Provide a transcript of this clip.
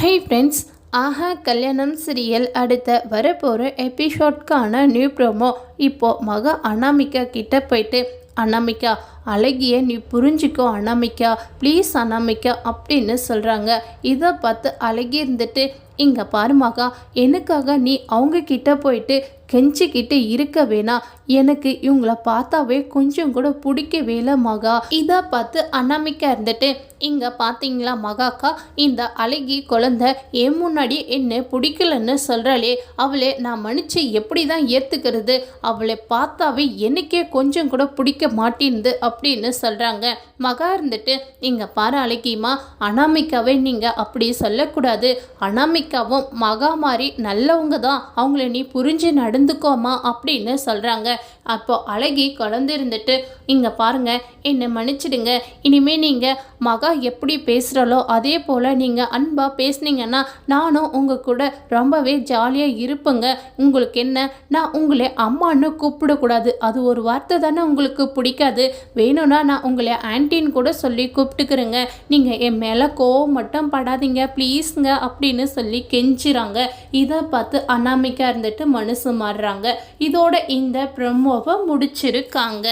Hey friends, ஆஹா கல்யாணம் serial அடுத்த வரப்போகிற எபிசோட்கான நியூ ப்ரோமோ இப்போது மக அனாமிகா கிட்ட போயிட்டு, அனாமிகா அழகிய நீ புரிஞ்சிக்கோ அனாமிகா, ப்ளீஸ் அனாமிகா அப்படின்னு சொல்கிறாங்க. இதை பார்த்து அழகி இருந்துட்டு, இங்கே பாருமாக்கா, எனக்காக நீ அவங்க கிட்ட போயிட்டு கெஞ்சிக்கிட்டு இருக்க வேணாம், எனக்கு இவங்கள பார்த்தாவே கொஞ்சம் கூட பிடிக்கவே இல்லை மகா. இதை பார்த்து அனாமிக்கா இருந்துட்டு, இங்கே பார்த்தீங்களா மகாக்கா, இந்த அழகி குழந்தை என் முன்னாடி என்ன பிடிக்கலன்னு சொல்கிறாளே, அவளை நான் மன்னிச்சு எப்படி தான் ஏற்றுக்கிறது, அவளை பார்த்தாவே எனக்கே கொஞ்சம் கூட பிடிக்க மாட்டேங்குது அப்படின்னு சொல்கிறாங்க. மகா இருந்துட்டு, இங்கே பாரு அழகிமா, அனாமிக்காவே நீங்கள் அப்படி சொல்லக்கூடாது, அனாமிக்காவும் மகா மாதிரி நல்லவங்க தான், அவங்கள நீ புரிஞ்சு நடந்துக்கோமா அப்படின்னு சொல்கிறாங்க. அப்போ அழகி குழந்தை இருந்துட்டு, இங்கே பாருங்க, என்னை மன்னிச்சிடுங்க, இனிமேல் நீங்கள் மகா எப்படி பேசுகிறாளோ அதே போல் நீங்கள் அன்பாக பேசுனீங்கன்னா நானும் உங்கள் கூட ரொம்பவே ஜாலியாக இருப்பேங்க. உங்களுக்கு என்ன, நான் உங்களை அம்மான்னு கூப்பிடக்கூடாது, அது ஒரு வார்த்தை தானே உங்களுக்கு பிடிக்காது, வேணும்னா நான் உங்களை ஆன்ட்டின்னு கூட சொல்லி கூப்பிட்டுக்கிறேங்க, நீங்கள் என் மேலே கோவம் மட்டும் படாதீங்க ப்ளீஸுங்க அப்படின்னு சொல்லி கெஞ்சிறாங்க. இதை பார்த்து அனாமிக்கா இருந்துட்டு மனசு மாறுறாங்க. இதோட இந்த ப்ரமோவை முடிச்சிருக்காங்க.